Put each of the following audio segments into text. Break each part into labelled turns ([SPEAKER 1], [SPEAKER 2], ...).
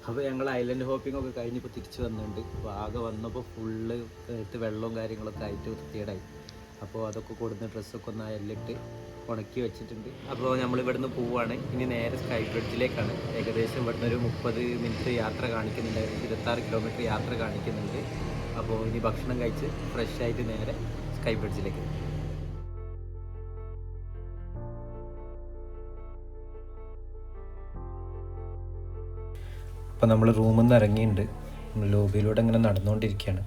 [SPEAKER 1] അപ്പോൾ ഞങ്ങൾ island hoping ഒക്കെ കഴിഞ്ഞിപ്പോൾ തിരിച്ച് വന്നിട്ടുണ്ട്. അപ്പോൾ ആകെ വന്നപ്പോൾ ഫുള്ള് വെള്ളവും കാര്യങ്ങളൊക്കെ ആയിട്ട് വൃത്തികേടായി. അപ്പോൾ അതൊക്കെ കൊടുക്കുന്ന ഡ്രസ്സൊക്കെ ഒന്ന് അയലിട്ട് ഉണക്കി വെച്ചിട്ടുണ്ട്. അപ്പോൾ നമ്മൾ ഇവിടുന്ന് പോവുകയാണ്. ഇനി നേരെ സ്കൈ ബ്രിഡ്ജിലേക്കാണ്. ഏകദേശം ഇവിടുന്ന് ഒരു 30 മിനിറ്റ് യാത്ര കാണിക്കുന്നുണ്ട്, 26 കിലോമീറ്റർ യാത്ര കാണിക്കുന്നുണ്ട്. അപ്പോൾ ഇനി ഭക്ഷണം കഴിച്ച് ഫ്രഷ് ആയിട്ട് നേരെ സ്കൈ ബ്രിഡ്ജിലേക്ക്. അപ്പോൾ നമ്മൾ റൂമിൽ നിന്ന് ഇറങ്ങിയിട്ടുണ്ട്. ലോബിയിലൂടെ ഇങ്ങനെ നടന്നുകൊണ്ടിരിക്കുകയാണ്.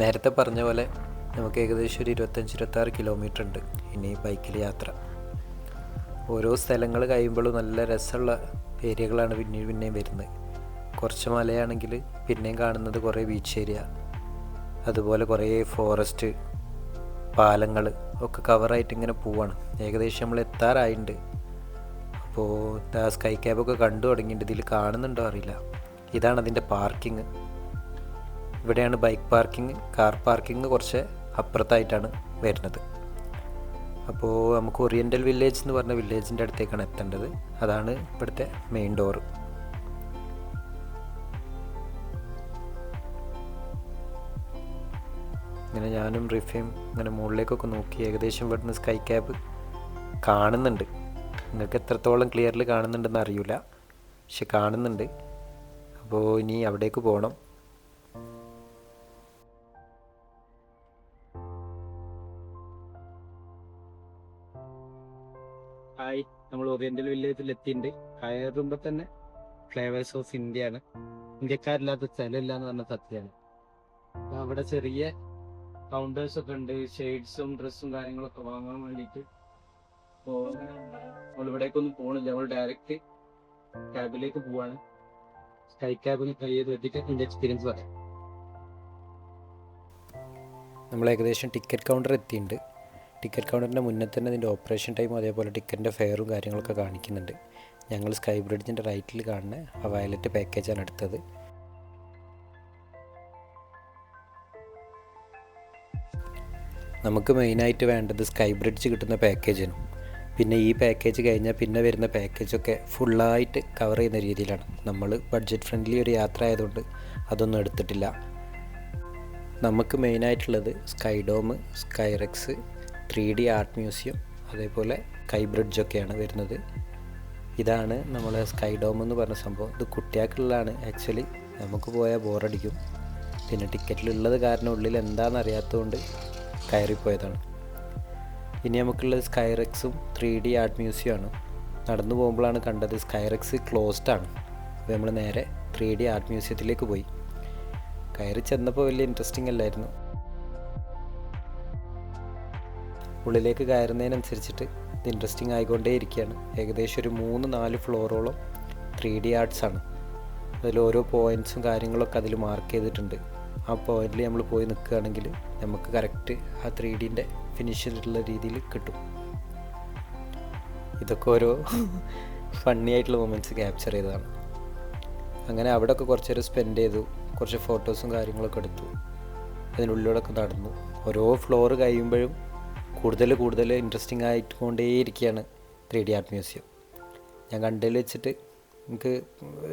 [SPEAKER 1] നേരത്തെ പറഞ്ഞ പോലെ നമുക്ക് ഏകദേശം ഒരു 25-26 കിലോമീറ്റർ ഉണ്ട് ഇനി ബൈക്കിൽ യാത്ര. ഓരോ സ്ഥലങ്ങൾ കഴിയുമ്പോഴും നല്ല രസമുള്ള ഏരിയകളാണ് പിന്നെയും വരുന്നത്. കുറച്ച് മലയാണെങ്കിൽ പിന്നെയും കാണുന്നത് കുറേ ബീച്ച് ഏരിയ, അതുപോലെ കുറേ ഫോറസ്റ്റ്, പാലങ്ങൾ ഒക്കെ കവറായിട്ട് ഇങ്ങനെ പോവാണ്. ഏകദേശം നമ്മൾ എത്താറായിട്ടുണ്ട്. അപ്പോൾ സ്കൈ ക്യാബൊക്കെ കണ്ടു തുടങ്ങിയിട്ടുണ്ട്. ഇതിൽ കാണുന്നുണ്ടോ അറിയില്ല. ഇതാണ് അതിൻ്റെ പാർക്കിങ്. ഇവിടെയാണ് ബൈക്ക് പാർക്കിങ്. കാർ പാർക്കിങ് കുറച്ച് അപ്പുറത്തായിട്ടാണ് വരുന്നത്. അപ്പോൾ നമുക്ക് ഓറിയൻ്റൽ വില്ലേജ് എന്ന് പറഞ്ഞ വില്ലേജിൻ്റെ അടുത്തേക്കാണ് എത്തേണ്ടത്. അതാണ് ഇവിടുത്തെ മെയിൻ ഡോറ്. ഇങ്ങനെ ഞാനും റിഫയും ഇങ്ങനെ മുകളിലേക്കൊക്കെ നോക്കി. ഏകദേശം ഇവിടുന്ന് സ്കൈ ക്യാബ് കാണുന്നുണ്ട്. നിങ്ങൾക്ക് എത്രത്തോളം ക്ലിയറിൽ കാണുന്നുണ്ടെന്ന് അറിയില്ല, പക്ഷെ കാണുന്നുണ്ട്. അപ്പോൾ ഇനി അവിടേക്ക് പോകണം. ഹായ്, നമ്മൾ ഓറിയൻ്റൽ വില്ലേജിൽ എത്തിയിട്ടുണ്ട്. കയറുമ്പോൾ തന്നെ ഫ്ലേവേഴ്സ് ഓഫ് ഇന്ത്യയാണ്. ഇന്ത്യക്കാരില്ലാത്ത സ്ഥലമില്ല എന്ന് പറഞ്ഞ സത്യമാണ്. അവിടെ ചെറിയ കൗണ്ടേഴ്സ് ഒക്കെ ഉണ്ട്, ഷെയ്ഡ്സും ഡ്രസ്സും കാര്യങ്ങളൊക്കെ വാങ്ങാൻ വേണ്ടിയിട്ട്. അപ്പോൾ നമ്മൾ ഇവിടേക്കൊന്നും പോകണില്ല, നമ്മൾ ഡയറക്റ്റ് ക്യാബിലേക്ക് പോവാണ്. സ്കൈ ക്യാബിന് ട്രൈ ചെയ്ത് വെച്ചിട്ട് എൻ്റെ എക്സ്പീരിയൻസ് പറയാം. നമ്മൾ ഏകദേശം ടിക്കറ്റ് കൗണ്ടർ എത്തിയിട്ടുണ്ട്. ടിക്കറ്റ് കൗണ്ടറിൻ്റെ മുന്നേ തന്നെ അതിൻ്റെ ഓപ്പറേഷൻ ടൈമും അതേപോലെ ടിക്കറ്റിൻ്റെ ഫെയറും കാര്യങ്ങളൊക്കെ കാണിക്കുന്നുണ്ട്. ഞങ്ങൾ സ്കൈ ബ്രിഡ്ജിൻ്റെ റൈറ്റിൽ കാണുന്ന ആ വയലറ്റ് പാക്കേജാണ് എടുത്തത്. നമുക്ക് മെയിനായിട്ട് വേണ്ടത് സ്കൈ ബ്രിഡ്ജ് കിട്ടുന്ന പാക്കേജിനും പിന്നെ ഈ പാക്കേജ് കഴിഞ്ഞാൽ പിന്നെ വരുന്ന പാക്കേജൊക്കെ ഫുള്ളായിട്ട് കവർ ചെയ്യുന്ന രീതിയിലാണ്. നമ്മൾ ബഡ്ജറ്റ് ഫ്രണ്ട്ലി ഒരു യാത്ര ആയതുകൊണ്ട് അതൊന്നും എടുത്തിട്ടില്ല. നമുക്ക് മെയിനായിട്ടുള്ളത് sky dome, sky rex, 3D art museum, അതേപോലെ സ്കൈ ബ്രിഡ്ജൊക്കെയാണ് വരുന്നത്. ഇതാണ് നമ്മളെ സ്കൈ ഡോം എന്ന് പറഞ്ഞ സംഭവം. ഇത് കുട്ടികൾക്കുള്ളതാണ്. ആക്ച്വലി നമുക്ക് പോയാൽ ബോറടിക്കും. പിന്നെ ടിക്കറ്റിലുള്ളത് കാരണം ഉള്ളിൽ എന്താണെന്ന് അറിയാത്തതുകൊണ്ട് കയറിപ്പോയതാണ്. ഇനി നമുക്കുള്ളത് സ്കൈറെക്സും 3D ആർട്ട് മ്യൂസിയമാണ്. നടന്നു പോകുമ്പോഴാണ് കണ്ടത് സ്കൈറെക്സ് ക്ലോസ്ഡാണ്. അപ്പോൾ നമ്മൾ നേരെ 3D ആർട്ട് മ്യൂസിയത്തിലേക്ക് പോയി. കയറി ചെന്നപ്പോൾ വലിയ ഇൻട്രസ്റ്റിംഗ് അല്ലായിരുന്നു. ഉള്ളിലേക്ക് കയറുന്നതിനനുസരിച്ചിട്ട് ഇത് ഇൻട്രസ്റ്റിംഗ് ആയിക്കൊണ്ടേ ഇരിക്കുകയാണ്. ഏകദേശം ഒരു 3-4 ഫ്ലോറോളം 3D ആർട്സ് ആണ്. അതിൽ ഓരോ പോയിൻറ്റ്സും കാര്യങ്ങളൊക്കെ അതിൽ മാർക്ക് ചെയ്തിട്ടുണ്ട്. ആ പോയിന്റിൽ നമ്മൾ പോയി നിൽക്കുകയാണെങ്കിൽ നമുക്ക് കറക്റ്റ് ആ 3Dൻ്റെ ഫിനിഷ് ചെയ്തിട്ടുള്ള രീതിയിൽ കിട്ടും. ഇതൊക്കെ ഓരോ ഫണ്ണി ആയിട്ടുള്ള മൊമെൻറ്റ്സ് ക്യാപ്ചർ ചെയ്തതാണ്. അങ്ങനെ അവിടെയൊക്കെ കുറച്ച് നേരം സ്പെൻഡ് ചെയ്തു. കുറച്ച് ഫോട്ടോസും കാര്യങ്ങളൊക്കെ എടുത്തു. അതിനുള്ളിലൂടെയൊക്കെ നടന്നു. ഓരോ ഫ്ലോർ കഴിയുമ്പോഴും കൂടുതൽ ഇൻട്രസ്റ്റിംഗ് ആയിട്ട് കൊണ്ടേയിരിക്കുകയാണ് 3D ആർട്ട് മ്യൂസിയം. ഞാൻ കണ്ടതിൽ വെച്ചിട്ട് എനിക്ക്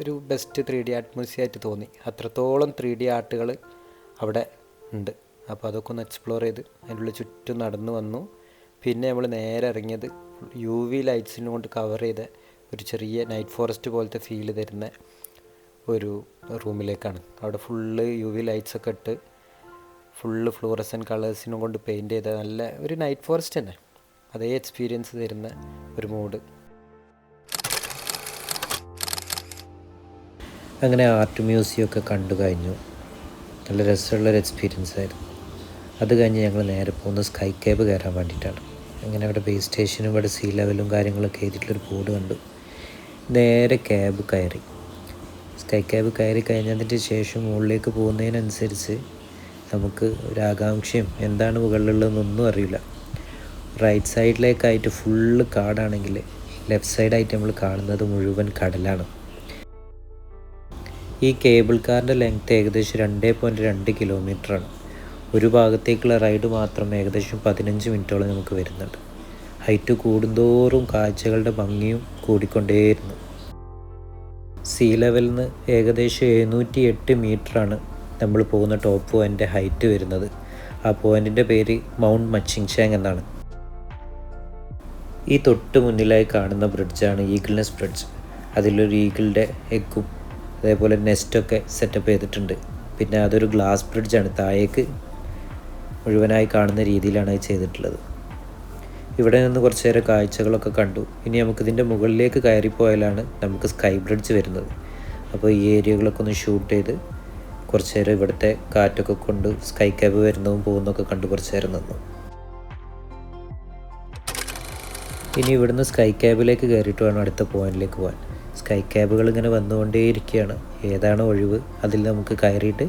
[SPEAKER 1] ഒരു ബെസ്റ്റ് 3D ആർട്ട് മ്യൂസിയം ആയിട്ട് തോന്നി. അത്രത്തോളം 3D ആർട്ടുകൾ അവിടെ ഉണ്ട്. അപ്പോൾ അതൊക്കെ ഒന്ന് എക്സ്പ്ലോർ ചെയ്ത് അതിനുള്ളിൽ ചുറ്റും നടന്നു വന്നു. പിന്നെ നമ്മൾ നേരെ ഇറങ്ങിയത് UV ലൈറ്റ്സിനെ കൊണ്ട് കവർ ചെയ്ത ഒരു ചെറിയ നൈറ്റ് ഫോറസ്റ്റ് പോലത്തെ ഫീല് തരുന്ന ഒരു റൂമിലേക്കാണ്. അവിടെ ഫുള്ള് UV ലൈറ്റ്സൊക്കെ ഇട്ട് ഫുള്ള് ഫ്ലൂറസൻ കളേഴ്സിനും കൊണ്ട് പെയിൻറ്റ് ചെയ്ത നല്ല ഒരു നൈറ്റ് ഫോറസ്റ്റ് തന്നെ. അതേ എക്സ്പീരിയൻസ് തരുന്ന ഒരു മൂഡ്. അങ്ങനെ ആർട്ട് മ്യൂസിയം ഒക്കെ കണ്ടു കഴിഞ്ഞു. നല്ല രസമുള്ളൊരു എക്സ്പീരിയൻസ് ആയിരുന്നു. അത് കഴിഞ്ഞ് ഞങ്ങൾ നേരെ പോകുന്നത് സ്കൈ ക്യാബ് കയറാൻ വേണ്ടിയിട്ടാണ്. അങ്ങനെ അവിടെ ബേസ് സ്റ്റേഷനും ഇവിടെ സീ ലെവലും കാര്യങ്ങളൊക്കെ എഴുതിയിട്ടുള്ളൊരു ബോർഡ് കണ്ടു. നേരെ ക്യാബ് കയറി. സ്കൈ ക്യാബ് കയറി കഴിഞ്ഞതിന് ശേഷം മുകളിലേക്ക് പോകുന്നതിനനുസരിച്ച് നമുക്ക് ഒരാകാംക്ഷയും എന്താണ് മുകളിലുള്ളതെന്നൊന്നും അറിയില്ല. റൈറ്റ് സൈഡിലേക്കായിട്ട് ഫുള്ള് കാടാണെങ്കിൽ ലെഫ്റ്റ് സൈഡായിട്ട് നമ്മൾ കാണുന്നത് മുഴുവൻ കടലാണ്. ഈ കേബിൾ കാറിൻ്റെ ലെങ്ത്ത് ഏകദേശം 2.2 കിലോമീറ്ററാണ്. ഒരു ഭാഗത്തേക്കുള്ള റൈഡ് മാത്രം ഏകദേശം 15 മിനിറ്റോളം നമുക്ക് വരുന്നുണ്ട്. ഹൈറ്റ് കൂടുന്തോറും കാഴ്ചകളുടെ ഭംഗിയും കൂടിക്കൊണ്ടേയിരുന്നു. സീ ലെവലിൽ നിന്ന് ഏകദേശം 708 മീറ്ററാണ് നമ്മൾ പോകുന്ന ടോപ്പ് പോയിൻ്റെ ഹൈറ്റ് വരുന്നത്. ആ പോയിൻറ്റിൻ്റെ പേര് മൗണ്ട് മച്ചിങ്ഷാങ് എന്നാണ്. ഈ തൊട്ട് മുന്നിലായി കാണുന്ന ബ്രിഡ്ജാണ് ഈഗിൾ നെസ്റ്റ് ബ്രിഡ്ജ്. അതിലൊരു ഈഗിളിൻ്റെ എഗ്ഗും അതേപോലെ നെസ്റ്റൊക്കെ സെറ്റപ്പ് ചെയ്തിട്ടുണ്ട്. പിന്നെ അതൊരു ഗ്ലാസ് ബ്രിഡ്ജാണ്, താഴേക്ക് മുഴുവനായി കാണുന്ന രീതിയിലാണ് അത് ചെയ്തിട്ടുള്ളത്. ഇവിടെ നിന്ന് കുറച്ച് നേരം കാഴ്ചകളൊക്കെ കണ്ടു. ഇനി നമുക്കിതിൻ്റെ മുകളിലേക്ക് കയറിപ്പോയാലാണ് നമുക്ക് സ്കൈ ബ്രിഡ്ജ് വരുന്നത്. അപ്പോൾ ഈ ഏരിയകളൊക്കെ ഒന്ന് ഷൂട്ട് ചെയ്ത് കുറച്ച് നേരം ഇവിടുത്തെ കാറ്റൊക്കെ കൊണ്ട് സ്കൈ ക്യാബ് വരുന്നതും പോകുന്നതൊക്കെ കണ്ട് കുറച്ച് നേരം നിന്നു. ഇനി ഇവിടുന്ന് സ്കൈ ക്യാബിലേക്ക് കയറിയിട്ട് വേണം അടുത്ത പോയിന്റിലേക്ക് പോകാൻ. സ്കൈ ക്യാബുകൾ ഇങ്ങനെ വന്നുകൊണ്ടേയിരിക്കുകയാണ്. ഏതാണ് ഒഴിവ് അതിൽ നമുക്ക് കയറിയിട്ട്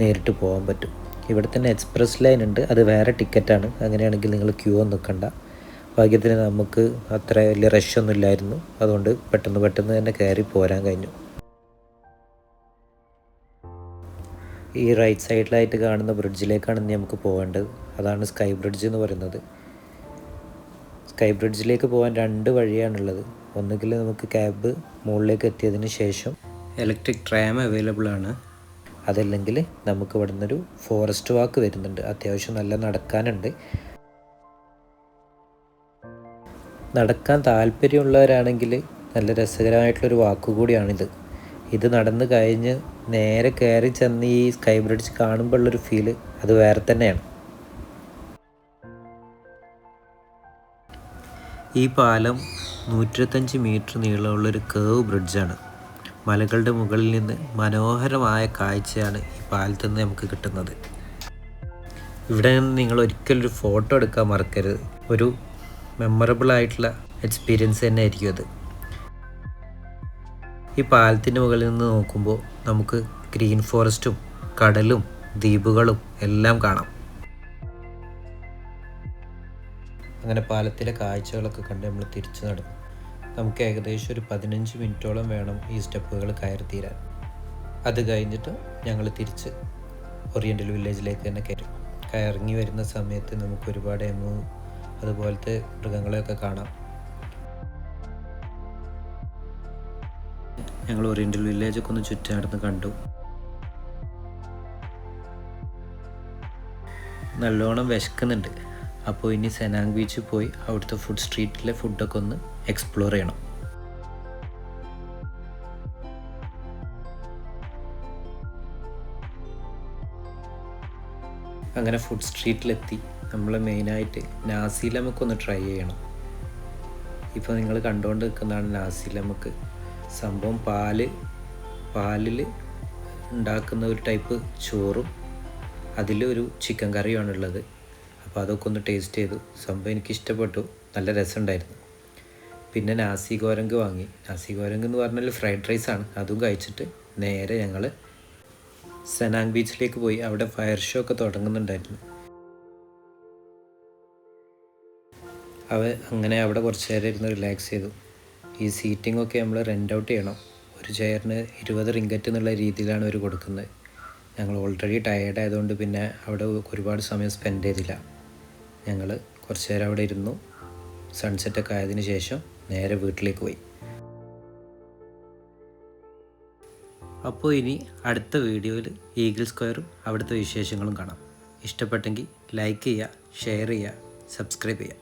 [SPEAKER 1] നേരിട്ട് പോകാൻ പറ്റും. ഇവിടെ തന്നെ എക്സ്പ്രസ് ലൈൻ ഉണ്ട്, അത് വേറെ ടിക്കറ്റാണ്. അങ്ങനെയാണെങ്കിൽ നിങ്ങൾ ക്യൂ ഒന്നും നിൽക്കണ്ട. ഭാഗ്യത്തിന് നമുക്ക് അത്ര വലിയ റഷൊന്നും ഇല്ലായിരുന്നു, അതുകൊണ്ട് പെട്ടെന്ന് തന്നെ കയറി പോരാൻ കഴിഞ്ഞു. ഈ റൈറ്റ് സൈഡിലായിട്ട് കാണുന്ന ബ്രിഡ്ജിലേക്കാണ് ഇനി നമുക്ക് പോകേണ്ടത്. അതാണ് സ്കൈ ബ്രിഡ്ജ് എന്ന് പറയുന്നത്. സ്കൈ ബ്രിഡ്ജിലേക്ക് പോകാൻ 2 വഴിയാണുള്ളത്. ഒന്നുകിൽ നമുക്ക് ക്യാബ് മുകളിലേക്ക് എത്തിയതിന് ശേഷം ഇലക്ട്രിക് ട്രാം അവൈലബിൾ ആണ്. അതല്ലെങ്കിൽ നമുക്ക് ഇവിടെ നിന്നൊരു ഫോറസ്റ്റ് വാക്ക് വരുന്നുണ്ട്. അത്യാവശ്യം നല്ല നടക്കാനുണ്ട്. നടക്കാൻ താല്പര്യമുള്ളവരാണെങ്കിൽ നല്ല രസകരമായിട്ടുള്ളൊരു വാക്കുകൂടിയാണിത്. ഇത് നടന്ന് കഴിഞ്ഞ് നേരെ കയറി ചെന്ന് ഈ സ്കൈ ബ്രിഡ്ജ് കാണുമ്പോൾ ഉള്ളൊരു ഫീല് അത് വേറെ തന്നെയാണ്. ഈ പാലം 125 മീറ്റർ നീളമുള്ളൊരു കേവ് ബ്രിഡ്ജാണ്. മലകളുടെ മുകളിൽ നിന്ന് മനോഹരമായ കാഴ്ചയാണ് ഈ പാലത്തിൽ നിന്ന് നമുക്ക് കിട്ടുന്നത്. ഇവിടെ നിന്ന് നിങ്ങൾ ഒരിക്കലും ഒരു ഫോട്ടോ എടുക്കാൻ മറക്കരുത്. ഒരു മെമ്മറബിൾ ആയിട്ടുള്ള എക്സ്പീരിയൻസ് തന്നെ ആയിരിക്കും അത്. ഈ പാലത്തിൻ്റെ മുകളിൽ നിന്ന് നോക്കുമ്പോൾ നമുക്ക് ഗ്രീൻ ഫോറസ്റ്റും കടലും ദ്വീപുകളും എല്ലാം കാണാം. അങ്ങനെ പാലത്തിലെ കാഴ്ചകളൊക്കെ കണ്ട് നമ്മൾ തിരിച്ചു നടന്നു. നമുക്ക് ഏകദേശം ഒരു 15 മിനിറ്റോളം വേണം ഈ സ്റ്റെപ്പുകൾ കയറി തീരാൻ. അത് കഴിഞ്ഞിട്ട് ഞങ്ങൾ തിരിച്ച് ഓറിയൻ്റൽ വില്ലേജിലേക്ക് തന്നെ ഇറങ്ങി വരുന്ന സമയത്ത് നമുക്ക് ഒരുപാട് എമു അതുപോലത്തെ മൃഗങ്ങളെയൊക്കെ കാണാം. ഞങ്ങൾ ഓറിയൻ്റൽ വില്ലേജൊക്കെ ഒന്ന് ചുറ്റും നടന്ന് കണ്ടു. നല്ലോണം വിശക്കുന്നുണ്ട്. അപ്പോൾ ഇനി സെനാങ് ബീച്ചിൽ പോയി അവിടുത്തെ ഫുഡ് സ്ട്രീറ്റിലെ ഫുഡൊക്കെ ഒന്ന് എക്സ്പ്ലോർ ചെയ്യണം. അങ്ങനെ ഫുഡ് സ്ട്രീറ്റിലെത്തി. നമ്മൾ മെയിനായിട്ട് നാസി ലെമക്ക് ഒന്ന് ട്രൈ ചെയ്യണം. ഇപ്പോൾ നിങ്ങൾ കണ്ടുകൊണ്ട് നിൽക്കുന്നതാണ് നാസി ലെമക്ക്. സംഭവം പാലിൽ ഉണ്ടാക്കുന്ന ഒരു ടൈപ്പ് ചോറും അതിലൊരു ചിക്കൻ കറിയുമാണുള്ളത്. അപ്പോൾ അതൊക്കെ ഒന്ന് ടേസ്റ്റ് ചെയ്തു. സംഭവം എനിക്കിഷ്ടപ്പെട്ടു, നല്ല രസമുണ്ടായിരുന്നു. പിന്നെ നാസി ഗോരങ്ക് വാങ്ങി. നാസി ഗോരങ്ക് എന്ന് പറഞ്ഞാൽ ഫ്രൈഡ് റൈസാണ്. അതും കഴിച്ചിട്ട് നേരെ ഞങ്ങൾ സെനാങ് ബീച്ചിലേക്ക് പോയി. അവിടെ ഫയർ ഷോ ഒക്കെ തുടങ്ങുന്നുണ്ടായിരുന്നു. അങ്ങനെ അവിടെ കുറച്ച് നേരം ഇരുന്ന് റിലാക്സ് ചെയ്തു. ഈ സീറ്റിംഗ് ഒക്കെ നമ്മൾ റെൻ്റ് ഔട്ട് ചെയ്യണം. ഒരു ചെയറിന് 20 റിങ്കറ്റ് എന്നുള്ള രീതിയിലാണ് അവർ കൊടുക്കുന്നത്. ഞങ്ങൾ ഓൾറെഡി ടയേർഡ് ആയതുകൊണ്ട് പിന്നെ അവിടെ ഒരുപാട് സമയം സ്പെൻഡ് ചെയ്തില്ല. ഞങ്ങൾ കുറച്ച് നേരം അവിടെ ഇരുന്നു. സൺസെറ്റൊക്കെ ആയതിനു ശേഷം നേരെ വീട്ടിലേക്ക് പോയി. അപ്പോൾ ഇനി അടുത്ത വീഡിയോയിൽ ഈഗിൾ സ്ക്വയറും അവിടുത്തെ വിശേഷങ്ങളും കാണാം. ഇഷ്ടപ്പെട്ടെങ്കിൽ ലൈക്ക് ചെയ്യുക, ഷെയർ ചെയ്യുക, സബ്സ്ക്രൈബ് ചെയ്യുക.